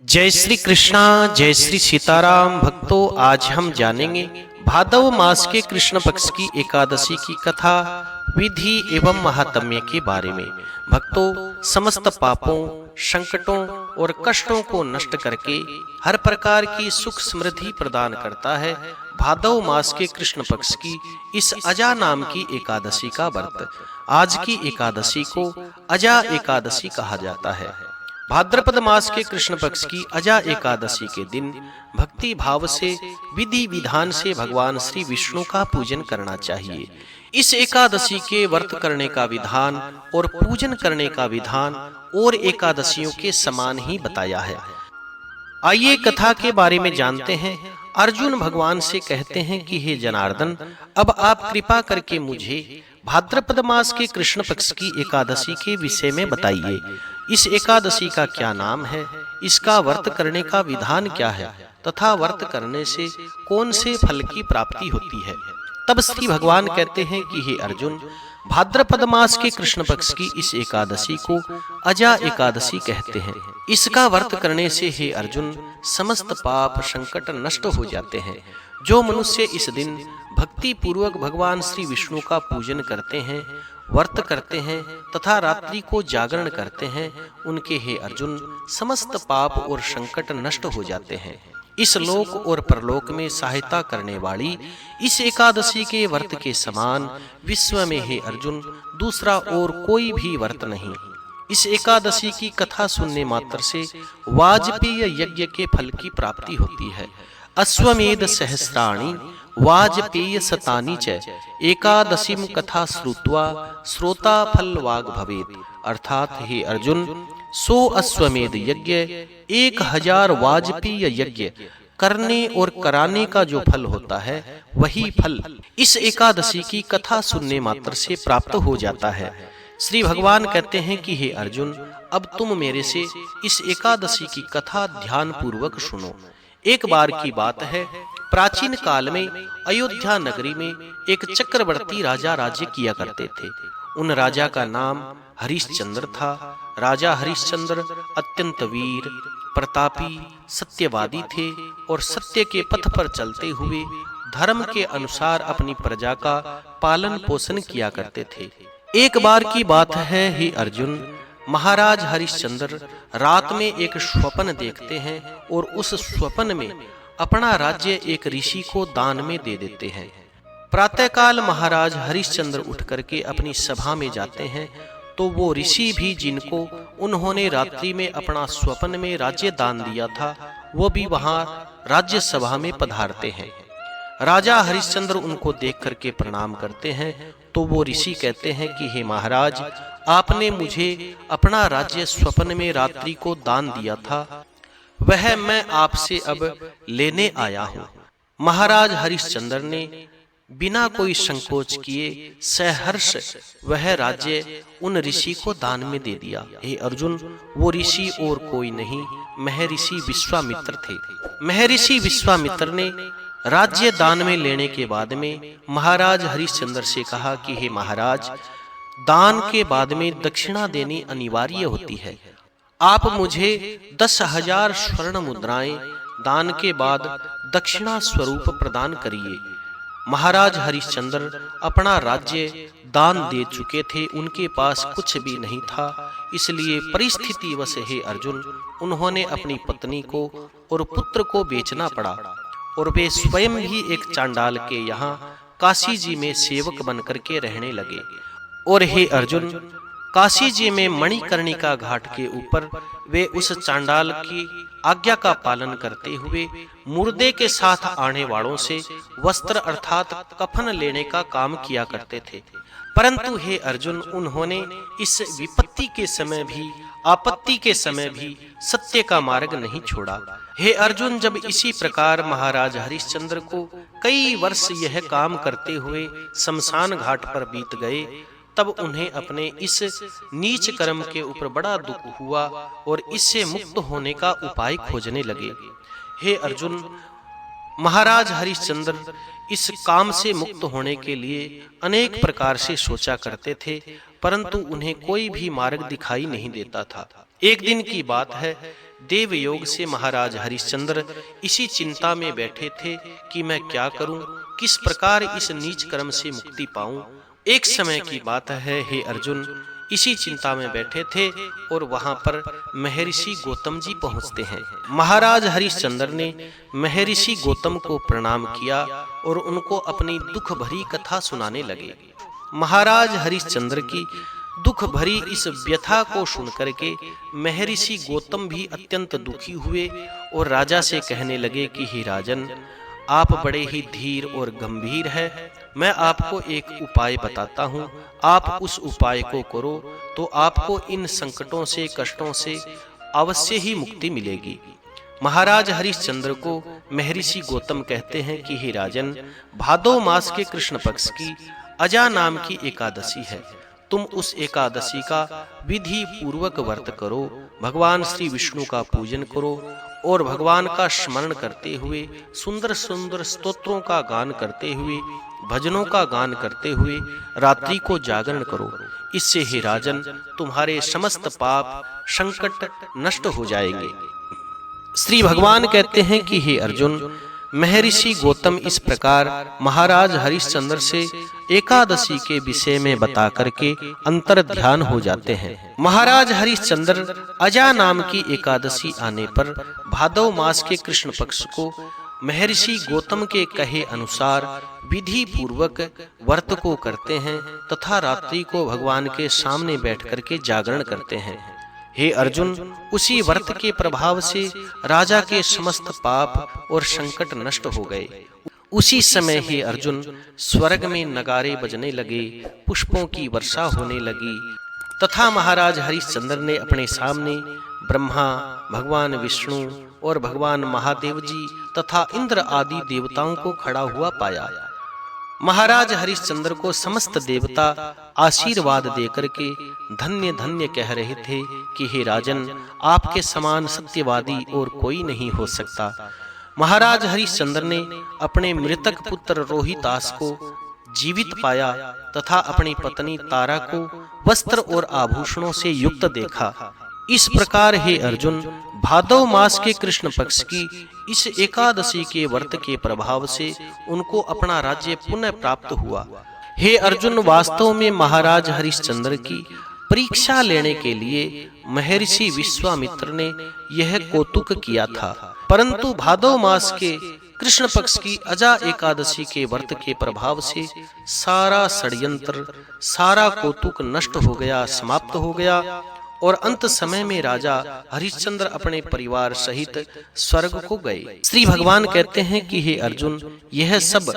जय श्री कृष्णा, जय श्री सीताराम। भक्तों, आज हम जानेंगे भादव मास के कृष्ण पक्ष की एकादशी की कथा, विधि एवं महात्म्य के बारे में। भक्तों, समस्त पापों, संकटों और कष्टों को नष्ट करके हर प्रकार की सुख समृद्धि प्रदान करता है भादव मास के कृष्ण पक्ष की इस अजा नाम की एकादशी का व्रत। आज की एकादशी को अजा एकादशी कहा जाता है। भाद्रपद मास के कृष्ण पक्ष की अजा एकादशी के दिन भक्ति भाव से विधि विधान से भगवान श्री विष्णु का पूजन करना चाहिए। इस एकादशी के व्रत करने का विधान और पूजन करने का विधान और एकादशियों के समान ही बताया है। आइए कथा के बारे में जानते हैं। अर्जुन भगवान से कहते हैं कि हे जनार्दन, अब आप कृपा करके मुझे भाद्रपद मास के कृष्ण पक्ष की एकादशी के विषय में बताइए। इस एकादशी का क्या नाम है, इसका व्रत करने का विधान क्या है तथा व्रत करने से कौन से फल की प्राप्ति होती है। तब श्री भगवान कहते हैं कि हे अर्जुन, भाद्रपद मास के कृष्ण पक्ष की इस एकादशी को अजा एकादशी कहते हैं। इसका व्रत करने से हे अर्जुन समस्त पाप संकट नष्ट हो जाते हैं। जो मनुष्य इस दिन भक्ति पूर्वक भगवान श्री विष्णु का पूजन करते हैं, व्रत करते हैं तथा रात्रि को जागरण करते हैं, उनके हे अर्जुन समस्त पाप और संकट नष्ट हो जाते हैं। इस लोक और परलोक में सहायता करने वाली इस एकादशी के व्रत के समान विश्व में हे अर्जुन दूसरा और कोई भी व्रत नहीं। इस एकादशी की कथा सुनने मात्र से वाजपेय यज्ञ के फल की प्राप्ति होती है। अश्वमेध सहस्राणि वाजपेय शतानि च एकादशीम कथा श्रुत्वा श्रोता फल वाग भवेत्। अर्थात हे अर्जुन, 100 अश्वमेध यज्ञ 1000 वाजपेय यज्ञ करने और कराने का जो फल होता है वही फल इस एकादशी की कथा सुनने मात्र से प्राप्त हो जाता है। श्री भगवान कहते हैं कि हे अर्जुन, अब तुम मेरे से इस एकादशी की कथा ध्यान पूर्वक सुनो। एक बार की बात है, प्राचीन काल में अयोध्या नगरी में एक चक्रवर्ती राजा राज्य किया करते थे। उन राजा का नाम हरिश्चंद्र था। राजा हरिश्चंद्र अत्यंत वीर, प्रतापी, सत्यवादी थे और सत्य के पथ पर चलते हुए धर्म के अनुसार अपनी प्रजा का पालन पोषण किया करते थे। एक बार की बात है, हे अर्जुन, महाराज हरिश्चंद्र रात में एक स्वप्न देखते हैं और उस स्वप्न में अपना राज्य एक ऋषि को दान में दे देते हैं। प्रातःकाल महाराज हरिश्चंद्र उठ करके अपनी सभा में जाते हैं तो वो ऋषि भी जिनको उन्होंने रात्रि में अपना स्वप्न में राज्य दान दिया था, वो भी वहां राज्य सभा में पधारते हैं। राजा हरिश्चंद्र उनको देख करके प्रणाम करते हैं तो वो ऋषि कहते हैं कि हे महाराज, आपने मुझे अपना राज्य स्वप्न में रात्रि को दान दिया था, वह मैं आपसे अब लेने आया हूँ। महाराज हरिश्चंद्र ने बिना कोई संकोच किए सहर्ष वह राज्य उन ऋषि को दान में दे दिया। हे अर्जुन, वो ऋषि और कोई नहीं, महर्षि विश्वामित्र थे। महर्षि विश्वामित्र ने राज्य दान में लेने के बाद में महाराज हरिश्चंद्र से कहा कि हे महाराज, दान के बाद में दक्षिणा देनी अनिवार्य होती है। आप मुझे 10,000 स्वर्ण मुद्राएं दान के बाद दक्षिणा स्वरूप प्रदान करिए। महाराज हरिश्चंद्र अपना राज्य दान दे चुके थे, उनके पास कुछ भी नहीं था, इसलिए परिस्थितिवश हे अर्जुन उन्होंने अपनी पत्नी को और पुत्र को बेचना पड़ा और वे स्वयं भी एक चांडाल के यहाँ काशी जी में सेवक बनकर के रहने लगे। और हे अर्जुन, काशी जी में मणिकर्णिका घाट के ऊपर वे उस चांडाल की आज्ञा का पालन करते हुए मुर्दे के साथ आने वालों से वस्त्र अर्थात कफन लेने का काम किया करते थे। परंतु हे अर्जुन, उन्होंने इस विपत्ति के समय भी, आपत्ति के समय भी सत्य का मार्ग नहीं छोड़ा। हे अर्जुन, जब इसी प्रकार महाराज हरिश्चंद्र को कई वर्ष यह काम करते हुए शमशान घाट पर बीत गए, तब उन्हें अपने इस नीच कर्म के ऊपर बड़ा दुख हुआ और इससे मुक्त होने का उपाय खोजने लगे। हे अर्जुन, महाराज हरिश्चंद्र इस काम से मुक्त होने के लिए अनेक प्रकार से सोचा करते थे, परंतु उन्हें कोई भी मार्ग दिखाई नहीं देता था। एक दिन की बात है, देवयोग से महाराज हरिश्चंद्र इसी चिंता में बैठे थे कि मैं क्या करूं, किस प्रकार इस नीच कर्म से मुक्ति पाऊं। एक समय की बात है, हे अर्जुन, इसी चिंता में बैठे थे और वहां पर महर्षि गौतम जी पहुंचते हैं। महाराज हरिश्चंद्र ने महर्षि गौतम को प्रणाम किया और उनको अपनी दुख भरी कथा सुनाने लगे। महाराज हरिश्चंद्र की दुख भरी इस व्यथा को सुनकर के महर्षि गौतम भी अत्यंत दुखी हुए और राजा से कहने लगे कि हे राजन, आप बड़े ही धीर और गंभीर हैं। मैं आपको एक उपाय बताता हूँ, आप उस उपाय को करो तो आपको इन संकटों से, कष्टों से अवश्य ही मुक्ति मिलेगी। महाराज हरिश्चंद्र को महर्षि गौतम कहते हैं कि हे राजन, भादो मास के कृष्ण पक्ष की अजा नाम की एकादशी है। तुम उस एकादशी का विधि पूर्वक व्रत करो, भगवान श्री विष्णु का पूजन करो और भगवान का स्मरण करते हुए, सुंदर सुंदर स्तोत्रों का गान करते हुए, भजनों का गान करते हुए रात्रि को जागरण करो। इससे हे राजन, तुम्हारे समस्त पाप संकट नष्ट हो जाएंगे। श्री भगवान कहते हैं कि हे अर्जुन, महर्षि गौतम इस प्रकार महाराज हरिश्चंद्र से एकादशी के विषय में बता करके अंतर ध्यान हो जाते हैं। महाराज हरिश्चंद्र अजा नाम की एकादशी आने पर भादव मास के कृष्ण पक्ष को महर्षि गौतम के कहे अनुसार विधि पूर्वक व्रत को करते हैं तथा रात्रि को भगवान के सामने बैठ करके जागरण करते हैं। हे अर्जुन, उसी व्रत के प्रभाव से राजा के समस्त पाप और संकट नष्ट हो गए। उसी समय हे अर्जुन, स्वर्ग में नगारे बजने लगे, पुष्पों की वर्षा होने लगी तथा महाराज हरिश्चंद्र ने अपने सामने ब्रह्मा, भगवान विष्णु और भगवान महादेव जी तथा इंद्र आदि देवताओं को खड़ा हुआ पाया। महाराज हरिश्चंद्र को समस्त देवता आशीर्वाद देकर के धन्य धन्य कह रहे थे कि हे राजन, आपके समान सत्यवादी और कोई नहीं हो सकता। महाराज हरिश्चंद्र ने अपने मृतक पुत्र रोहितास को जीवित पाया तथा अपनी पत्नी तारा को वस्त्र और आभूषणों से युक्त देखा। इस प्रकार हे अर्जुन, भादव मास के कृष्ण पक्ष की इस एकादशी के व्रत के प्रभाव से उनको अपना राज्य पुनः प्राप्त हुआ। हे अर्जुन, वास्तव में महाराज हरिश्चंद्र की परीक्षा लेने के लिए महर्षि विश्वामित्र ने यह कौतुक किया था, परंतु भादव मास के कृष्ण पक्ष की अजा एकादशी के व्रत के प्रभाव से सारा षड्यंत्र, सारा कौतुक नष्ट हो गया, समाप्त हो गया और अंत समय में राजा हरिश्चंद्र अपने परिवार सहित स्वर्ग को गए। श्री भगवान कहते हैं कि हे अर्जुन, यह सब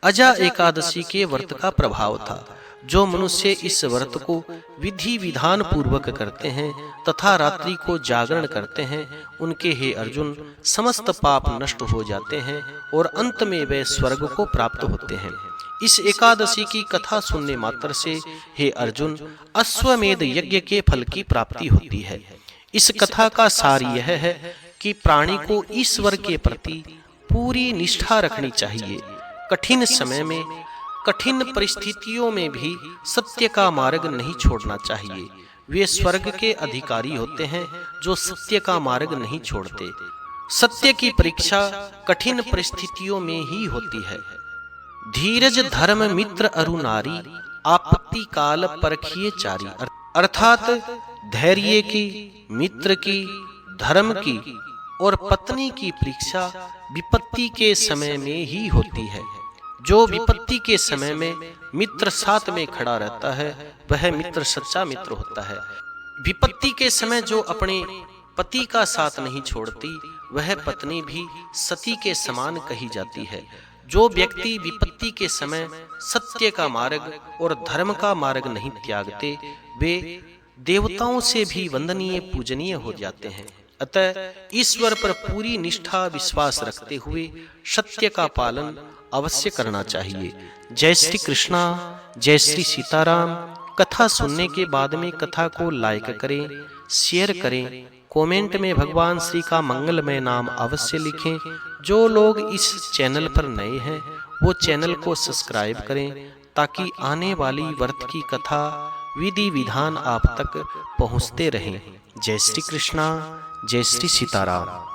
अजा एकादशी के व्रत का प्रभाव था। जो मनुष्य इस व्रत को विधि विधान पूर्वक करते हैं तथा रात्रि को जागरण करते हैं, उनके हे अर्जुन समस्त पाप नष्ट हो जाते हैं और अंत में वे स्वर्ग को प्राप्त होते हैं। इस एकादशी की कथा सुनने मात्र से हे अर्जुन अश्वमेध यज्ञ के फल की प्राप्ति होती है। इस कथा का सार यह है कि प्राणी को ईश्वर के प्रति पूरी निष्ठा रखनी चाहिए। कठिन समय में, कठिन परिस्थितियों में भी सत्य का मार्ग नहीं छोड़ना चाहिए। वे स्वर्ग के अधिकारी होते हैं जो सत्य का मार्ग नहीं छोड़ते। सत्य की परीक्षा कठिन परिस्थितियों में ही होती है। धीरज धर्म मित्र अरु नारी, आपत्ति काल परखिए चारी। अर्थात धैर्य की, मित्र की, धर्म की और पत्नी की परीक्षा विपत्ति के समय में ही होती है। जो विपत्ति के समय में मित्र साथ में खड़ा रहता है वह मित्र सच्चा मित्र होता है। विपत्ति के समय जो अपने पति का साथ नहीं छोड़ती वह पत्नी भी सती के समान कही जाती है। जो व्यक्ति विपत्ति के समय सत्य का मार्ग और धर्म का मार्ग नहीं त्यागते वे देवताओं से भी वंदनीय पूजनीय हो जाते हैं। अतः ईश्वर पर पूरी निष्ठा विश्वास रखते हुए सत्य का पालन अवश्य करना चाहिए। जय श्री कृष्णा, जय श्री सीताराम। कथा सुनने के बाद में कथा को लाइक करें, शेयर करें, कमेंट में भगवान श्री का मंगलमय नाम अवश्य लिखें। जो लोग इस चैनल पर नए हैं वो चैनल को सब्सक्राइब करें ताकि आने वाली व्रत की कथा, विधि विधान आप तक पहुंचते रहें। जय श्री कृष्णा, जय श्री सीताराम।